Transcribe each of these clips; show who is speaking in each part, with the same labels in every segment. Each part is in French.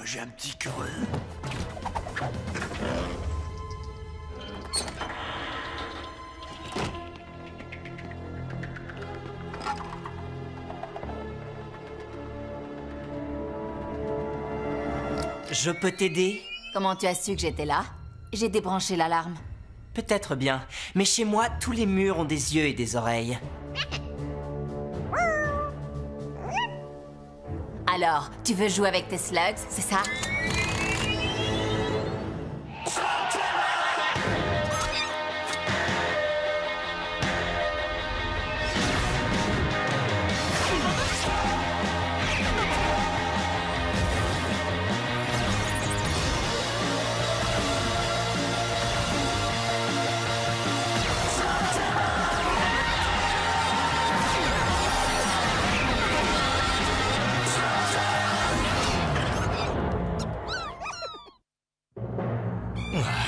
Speaker 1: J'ai un petit creux.
Speaker 2: Je peux t'aider?
Speaker 3: Comment tu as su que j'étais là? J'ai débranché l'alarme.
Speaker 2: Peut-être bien, mais chez moi, tous les murs ont des yeux et des oreilles.
Speaker 3: Alors, tu veux jouer avec tes slugs, c'est ça?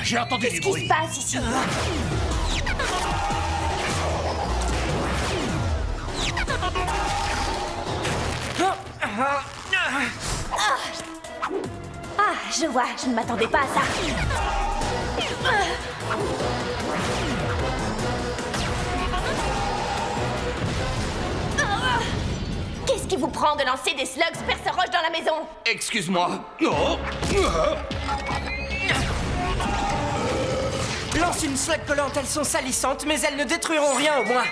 Speaker 1: J'ai entendu du
Speaker 4: Qu'est-ce qui
Speaker 1: bruit.
Speaker 4: se passe ici? Ah, je vois, je ne m'attendais pas à ça. Qu'est-ce qui vous prend de lancer des slugs perce-roches dans la maison?
Speaker 1: Excuse-moi. Non.
Speaker 2: Lance une slug collante, elles sont salissantes, mais elles ne détruiront rien au moins.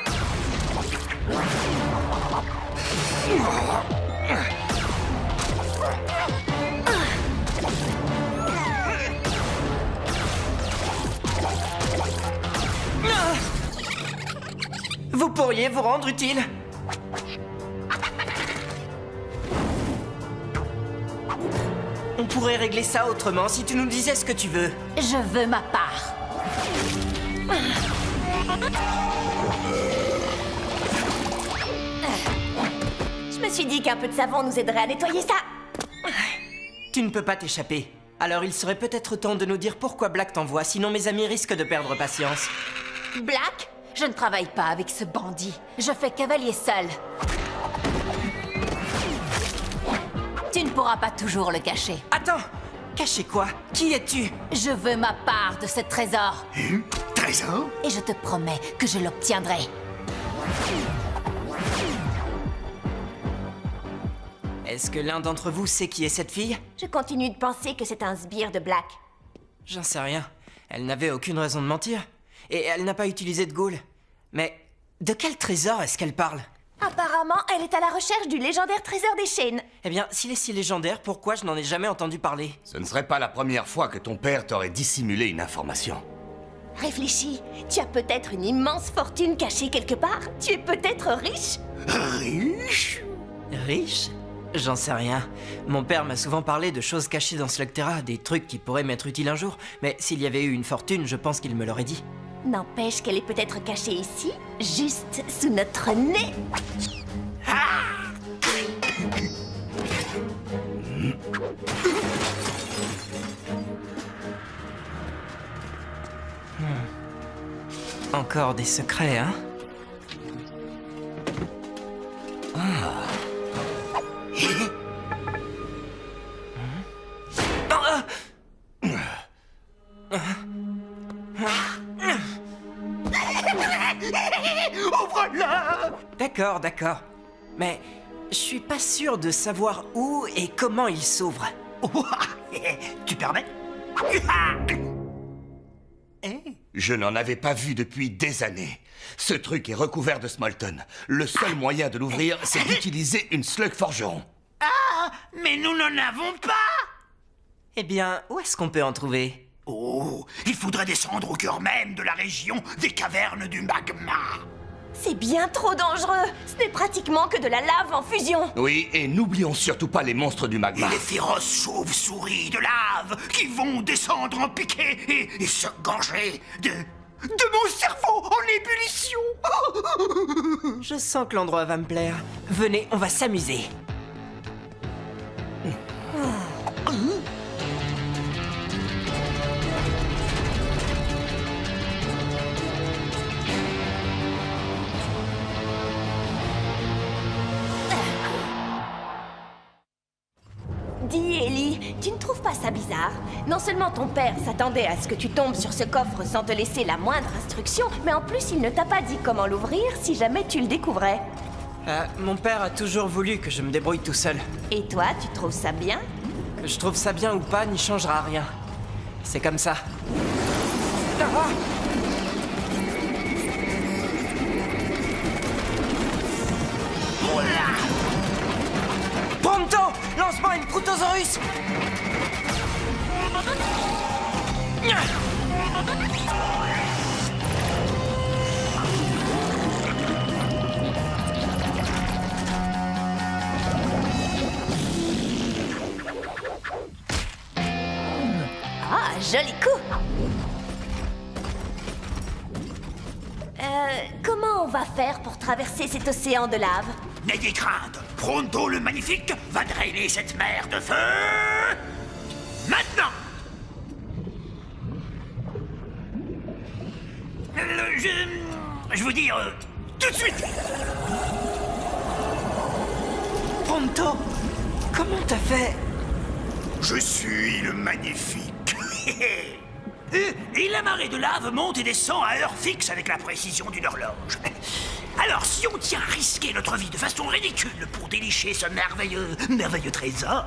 Speaker 2: Vous pourriez vous rendre utile. On pourrait régler ça autrement si tu nous disais ce que tu veux.
Speaker 3: Je veux ma part.
Speaker 4: Je me suis dit qu'un peu de savon nous aiderait à nettoyer ça.
Speaker 2: Tu ne peux pas t'échapper. Alors il serait peut-être temps de nous dire pourquoi Black t'envoie, sinon mes amis risquent de perdre patience.
Speaker 3: Black? Je ne travaille pas avec ce bandit. Je fais cavalier seul. Tu ne pourras pas toujours le cacher.
Speaker 2: Attends! Cacher quoi? Qui es-tu?
Speaker 3: Je veux ma part de ce trésor.
Speaker 1: Trésor?
Speaker 3: Et je te promets que je l'obtiendrai.
Speaker 2: Est-ce que l'un d'entre vous sait qui est cette fille?
Speaker 4: Je continue de penser que c'est un sbire de Black.
Speaker 2: J'en sais rien. Elle n'avait aucune raison de mentir. Et elle n'a pas utilisé de Ghoul. Mais de quel trésor est-ce qu'elle parle?
Speaker 4: Apparemment, elle est à la recherche du légendaire trésor des Chênes.
Speaker 2: Eh bien, s'il est si légendaire, pourquoi je n'en ai jamais entendu parler?
Speaker 1: Ce ne serait pas la première fois que ton père t'aurait dissimulé une information.
Speaker 4: Réfléchis, tu as peut-être une immense fortune cachée quelque part. Tu es peut-être riche.
Speaker 1: Riche?
Speaker 2: Riche? J'en sais rien. Mon père m'a souvent parlé de choses cachées dans Slugterra, des trucs qui pourraient m'être utiles un jour. Mais s'il y avait eu une fortune, je pense qu'il me l'aurait dit.
Speaker 4: N'empêche qu'elle est peut-être cachée ici, juste sous notre nez.
Speaker 2: Encore des secrets, hein?
Speaker 1: Ouvre-la!
Speaker 2: D'accord, d'accord. Mais je suis pas sûr de savoir où et comment il s'ouvre.
Speaker 1: Tu permets? Je n'en avais pas vu depuis des années. Ce truc est recouvert de Smolton. Le seul moyen de l'ouvrir, c'est d'utiliser une slug forgeron.
Speaker 5: Ah, mais nous n'en avons pas!
Speaker 2: Eh bien, où est-ce qu'on peut en trouver?
Speaker 5: Oh, il faudrait descendre au cœur même de la région des cavernes du magma.
Speaker 4: C'est bien trop dangereux. Ce n'est pratiquement que de la lave en fusion.
Speaker 1: Oui, et n'oublions surtout pas les monstres du
Speaker 5: Et
Speaker 1: magma.
Speaker 5: les féroces chauves-souris de lave qui vont descendre en piqué et se gorger de mon cerveau en ébullition.
Speaker 2: Je sens que l'endroit va me plaire. Venez, on va s'amuser.
Speaker 4: Dis, Ellie, tu ne trouves pas ça bizarre? Non seulement ton père s'attendait à ce que tu tombes sur ce coffre sans te laisser la moindre instruction, mais en plus il ne t'a pas dit comment l'ouvrir si jamais tu le découvrais.
Speaker 2: Mon père a toujours voulu que je me débrouille tout seul.
Speaker 4: Et toi, tu trouves ça bien?
Speaker 2: Que je trouve ça bien ou pas n'y changera rien. C'est comme ça. Ah! Pronto! Lance-moi une Protosaurus!
Speaker 4: Ah, joli coup! Comment on va faire pour traverser cet océan de lave?
Speaker 5: N'ayez crainte, Pronto le Magnifique va drainer cette mer de feu maintenant. Je veux dire, tout de suite.
Speaker 2: Pronto! Comment t'as fait?
Speaker 5: Je suis le Magnifique. Et la marée de lave monte et descend à heure fixe avec la précision d'une horloge. Alors, si on tient à risquer notre vie de façon ridicule pour dénicher ce merveilleux trésor,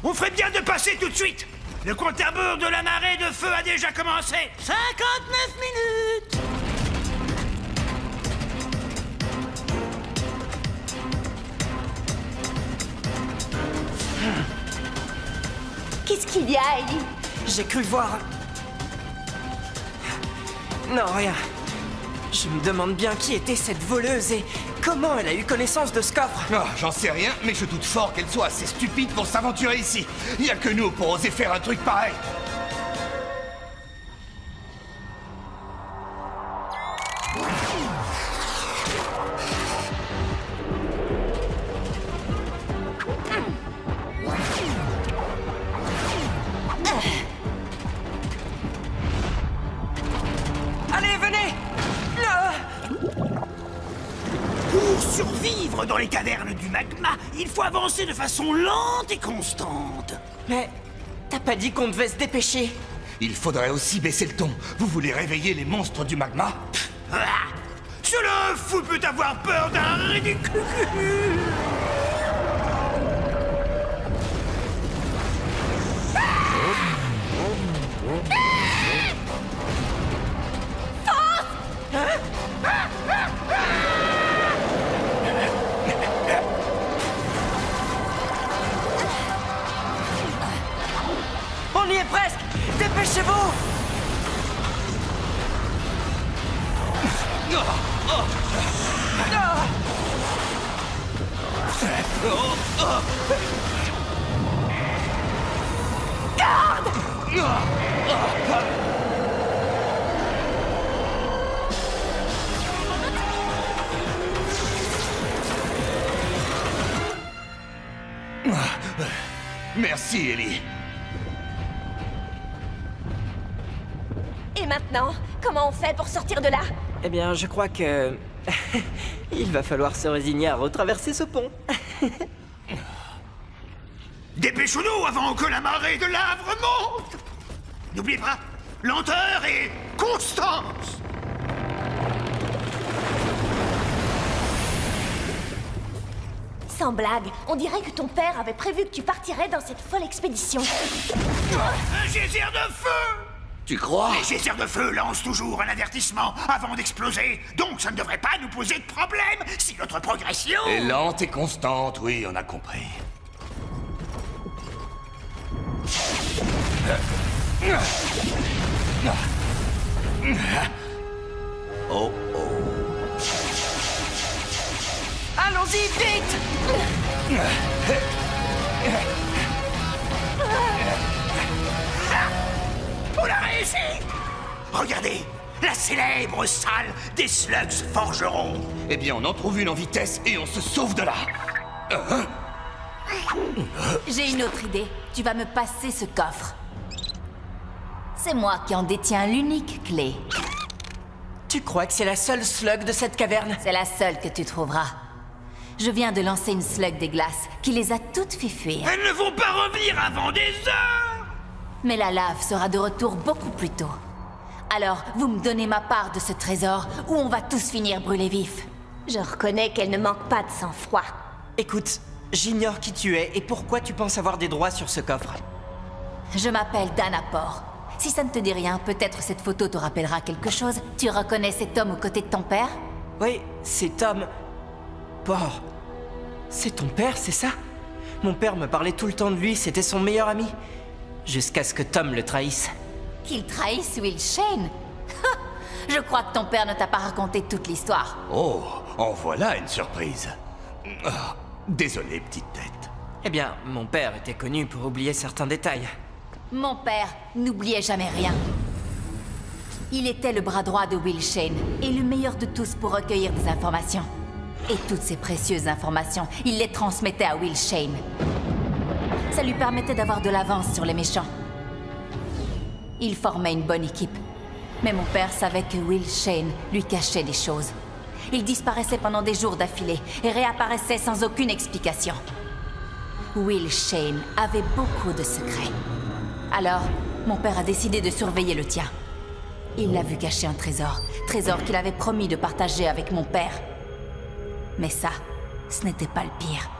Speaker 5: on ferait bien de passer tout de suite. Le compte à rebours de la marée de feu a déjà commencé. 59 minutes.
Speaker 4: Qu'est-ce qu'il y a, Ellie?
Speaker 2: J'ai cru voir... Non, rien. Je me demande bien qui était cette voleuse et comment elle a eu connaissance de ce coffre.
Speaker 1: Ah, j'en sais rien, mais je doute fort qu'elle soit assez stupide pour s'aventurer ici. Il y a que nous pour oser faire un truc pareil.
Speaker 2: Allez, venez! Ah!
Speaker 5: Pour survivre dans les cavernes du magma, il faut avancer de façon lente et constante.
Speaker 2: Mais t'as pas dit qu'on devait se dépêcher?
Speaker 1: Il faudrait aussi baisser le ton. Vous voulez réveiller les monstres du magma?
Speaker 5: Ah, cela fou peut avoir peur d'un ridicule.
Speaker 2: On y est presque! Dépêchez-vous! Ah!
Speaker 1: Merci, Ellie.
Speaker 4: Et maintenant, comment on fait pour sortir de là?
Speaker 2: Eh bien, je crois que... il va falloir se résigner à retraverser ce pont.
Speaker 5: Dépêchons-nous avant que la marée de lave remonte. N'oubliez pas, lenteur et constance.
Speaker 4: Sans blague, on dirait que ton père avait prévu que tu partirais dans cette folle expédition.
Speaker 5: Un geyser de feu.
Speaker 1: Tu crois?
Speaker 5: Les geysers de feu lancent toujours un avertissement avant d'exploser, donc ça ne devrait pas nous poser de problème si notre progression...
Speaker 1: Et lente et constante, oui, on a compris. Oh oh.
Speaker 2: Allons-y, vite!
Speaker 5: On a réussi! Regardez, la célèbre salle des Slugs Forgerons.
Speaker 1: Eh bien, on en trouve une en vitesse et on se sauve de là.
Speaker 3: J'ai une autre idée. Tu vas me passer ce coffre. C'est moi qui en détiens l'unique clé.
Speaker 2: Tu crois que c'est la seule slug de cette caverne?
Speaker 3: C'est la seule que tu trouveras. Je viens de lancer une slug des glaces qui les a toutes fait fuir.
Speaker 5: Elles ne vont pas revenir avant des heures!
Speaker 3: Mais la lave sera de retour beaucoup plus tôt. Alors, vous me donnez ma part de ce trésor ou on va tous finir brûlés vifs.
Speaker 4: Je reconnais qu'elle ne manque pas de sang-froid.
Speaker 2: Écoute, j'ignore qui tu es et pourquoi tu penses avoir des droits sur ce coffre.
Speaker 3: Je m'appelle Dana Por. Si ça ne te dit rien, peut-être cette photo te rappellera quelque chose. Tu reconnais cet homme aux côtés de ton père?
Speaker 2: Oui, c'est Tom. Por. C'est ton père, c'est ça? Mon père me parlait tout le temps de lui, c'était son meilleur ami. Jusqu'à ce que Tom le trahisse.
Speaker 3: Qu'il trahisse Will Shane? Je crois que ton père ne t'a pas raconté toute l'histoire.
Speaker 1: Oh, en voilà une surprise. Ah, désolé, petite tête.
Speaker 2: Eh bien, mon père était connu pour oublier certains détails.
Speaker 3: Mon père n'oubliait jamais rien. Il était le bras droit de Will Shane et le meilleur de tous pour recueillir des informations. Et toutes ces précieuses informations, il les transmettait à Will Shane. Ça lui permettait d'avoir de l'avance sur les méchants. Il formait une bonne équipe. Mais mon père savait que Will Shane lui cachait des choses. Il disparaissait pendant des jours d'affilée et réapparaissait sans aucune explication. Will Shane avait beaucoup de secrets. Alors, mon père a décidé de surveiller le tien. Il l'a vu cacher un trésor qu'il avait promis de partager avec mon père. Mais ça, ce n'était pas le pire.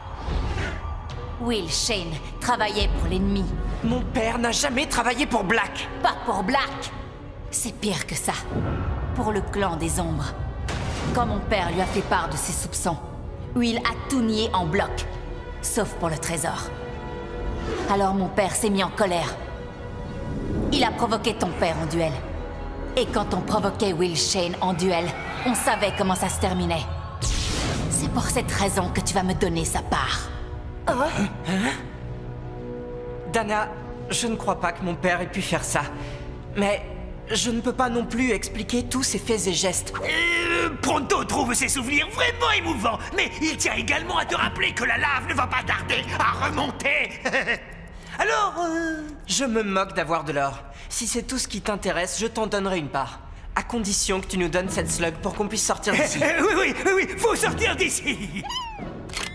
Speaker 3: Will Shane travaillait pour l'ennemi.
Speaker 2: Mon père n'a jamais travaillé pour Black.
Speaker 3: Pas pour Black. C'est pire que ça. Pour le clan des ombres. Quand mon père lui a fait part de ses soupçons, Will a tout nié en bloc. Sauf pour le trésor. Alors mon père s'est mis en colère. Il a provoqué ton père en duel. Et quand on provoquait Will Shane en duel, on savait comment ça se terminait. C'est pour cette raison que tu vas me donner sa part.
Speaker 2: Dana, je ne crois pas que mon père ait pu faire ça. Mais je ne peux pas non plus expliquer tous ses faits et gestes.
Speaker 5: Pronto trouve ses souvenirs vraiment émouvants, mais il tient également à te rappeler que la lave ne va pas tarder à remonter. Alors,
Speaker 2: Je me moque d'avoir de l'or. Si c'est tout ce qui t'intéresse, je t'en donnerai une part. À condition que tu nous donnes cette slug pour qu'on puisse sortir d'ici.
Speaker 5: oui, faut sortir d'ici.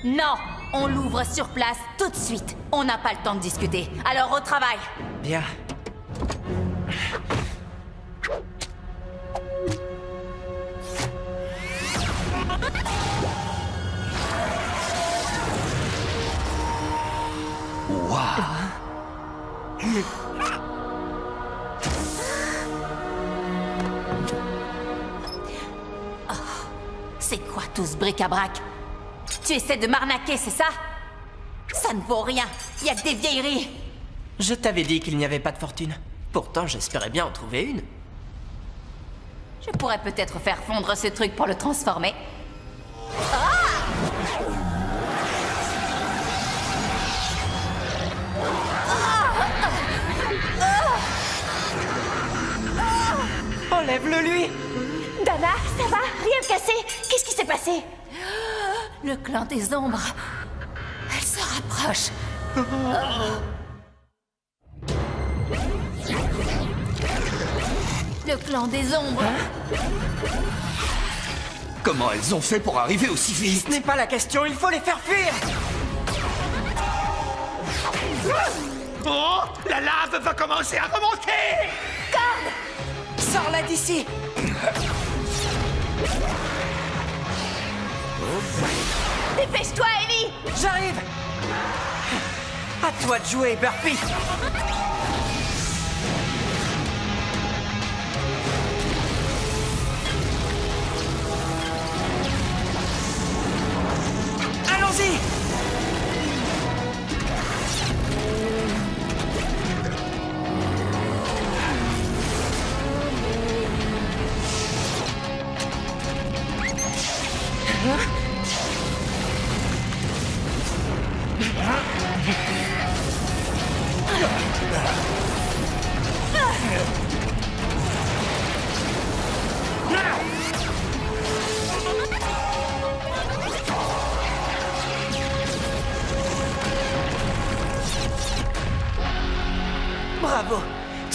Speaker 3: Non, on l'ouvre sur place tout de suite. On n'a pas le temps de discuter. Alors au travail.
Speaker 2: Bien.
Speaker 3: C'est quoi tout ce bric-à-brac? Tu essaies de m'arnaquer, c'est ça? Ça ne vaut rien. Il y a que des vieilleries.
Speaker 2: Je t'avais dit qu'il n'y avait pas de fortune. Pourtant, j'espérais bien en trouver une.
Speaker 3: Je pourrais peut-être faire fondre ce truc pour le transformer.
Speaker 2: Enlève-le lui!
Speaker 4: Dana, ça va? Rien de cassé? Qu'est-ce qui s'est passé?
Speaker 3: Le clan des ombres. Elle se rapproche. Le clan des ombres.
Speaker 1: Comment elles ont fait pour arriver aussi
Speaker 2: Ce
Speaker 1: vite?
Speaker 2: n'est pas la question, il faut les faire fuir!
Speaker 5: Oh, la lave va commencer à remonter.
Speaker 2: Sors-la d'ici!
Speaker 4: Dépêche-toi, Ellie!
Speaker 2: J'arrive! À toi de jouer, Burpee! Allons-y!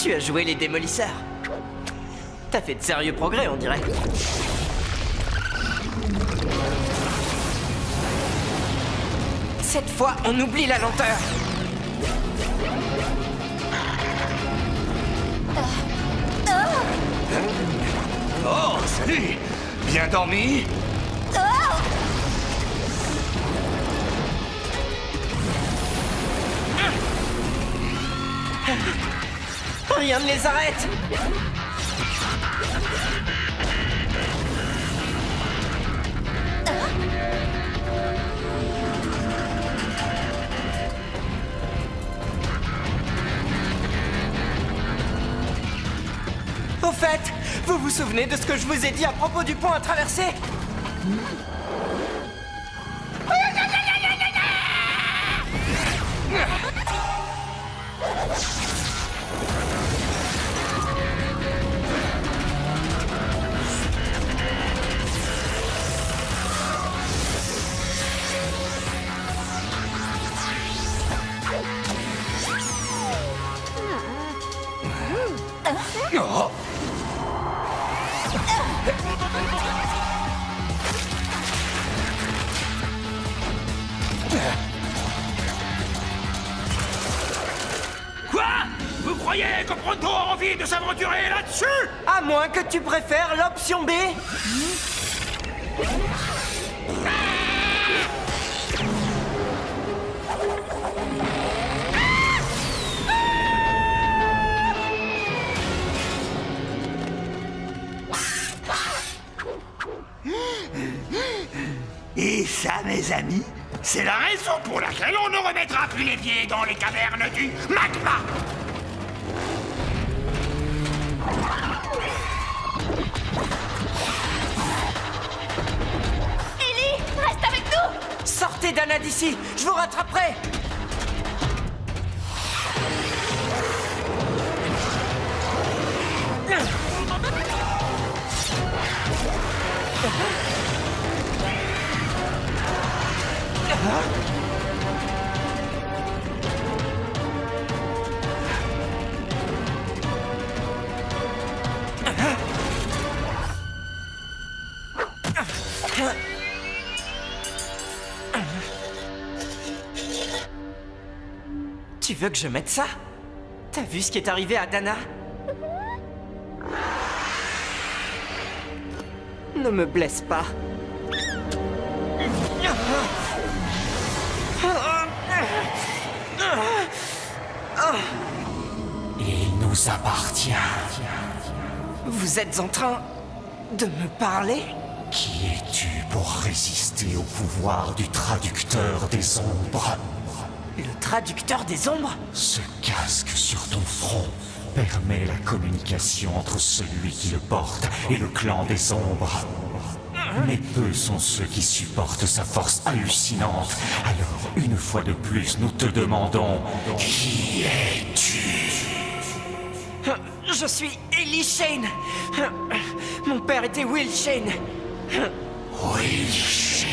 Speaker 2: Tu as joué les démolisseurs. T'as fait de sérieux progrès, on dirait. Cette fois, on oublie la lenteur.
Speaker 1: Oh, salut! Bien dormi?
Speaker 2: Rien ne les arrête. Au fait, vous vous souvenez de ce que je vous ai dit à propos du pont à traverser?
Speaker 1: Oh.
Speaker 5: Quoi? Vous croyez que Pronto a envie de s'aventurer là-dessus?
Speaker 2: À moins que tu préfères l'option B.
Speaker 5: Et ça, mes amis, c'est la raison pour laquelle on ne remettra plus les pieds dans les cavernes du magma.
Speaker 4: Ellie, reste avec nous!
Speaker 2: Sortez Dana d'ici, je vous rattraperai. Tu veux que je mette ça? T'as vu ce qui est arrivé à Dana? Ne me blesse pas.
Speaker 6: Il nous appartient.
Speaker 2: Vous êtes en train de me parler?
Speaker 6: Qui es-tu pour résister au pouvoir du traducteur des ombres?
Speaker 2: Le traducteur des ombres?
Speaker 6: Ce casque sur ton front permet la communication entre celui qui le porte et le clan des ombres. Mais peu sont ceux qui supportent sa force hallucinante. Alors, une fois de plus, nous te demandons, qui es-tu?
Speaker 2: Je suis Ellie Shane. Mon père était Will Shane.
Speaker 6: Will Shane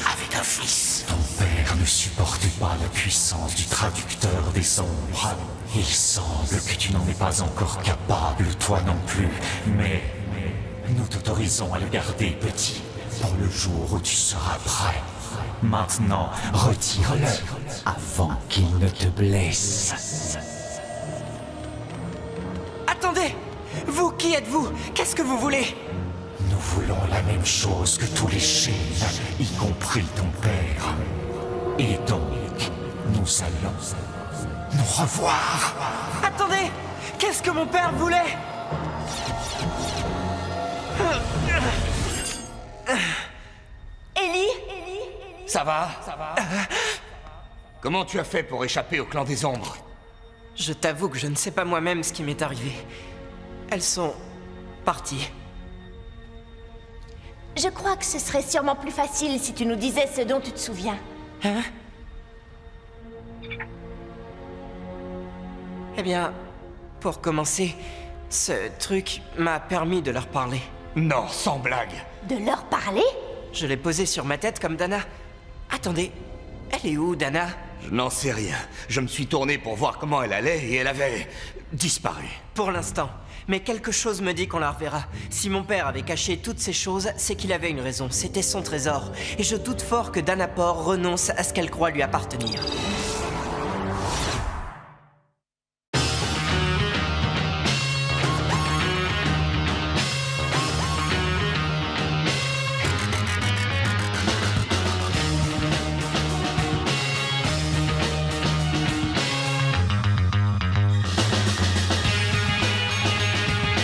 Speaker 6: avait un fils. Ton père ne supporte pas la puissance du traducteur des ombres. Il semble que tu n'en es pas encore capable, toi non plus. Mais nous t'autorisons à le garder petit pour le jour où tu seras prêt. Maintenant, retire-le avant qu'il ne te blesse.
Speaker 2: Attendez! Vous, qui êtes-vous? Qu'est-ce que vous voulez?
Speaker 6: Nous voulons la même chose que tous les Shane, y compris ton père. Et donc, nous allons nous revoir.
Speaker 2: Attendez! Qu'est-ce que mon père voulait?
Speaker 4: Ellie?
Speaker 1: Ça va? Comment tu as fait pour échapper au clan des ombres?
Speaker 2: Je t'avoue que je ne sais pas moi-même ce qui m'est arrivé. Elles sont parties.
Speaker 4: Je crois que ce serait sûrement plus facile si tu nous disais ce dont tu te souviens.
Speaker 2: Hein? Eh bien, pour commencer, ce truc m'a permis de leur parler.
Speaker 1: Non, sans blague.
Speaker 4: De leur parler?
Speaker 2: Je l'ai posé sur ma tête comme Dana. Attendez, elle est où, Dana?
Speaker 1: Je n'en sais rien. Je me suis tourné pour voir comment elle allait et elle avait disparu.
Speaker 2: Pour l'instant. Mais quelque chose me dit qu'on la reverra. Si mon père avait caché toutes ces choses, c'est qu'il avait une raison. C'était son trésor. Et je doute fort que Danapor renonce à ce qu'elle croit lui appartenir.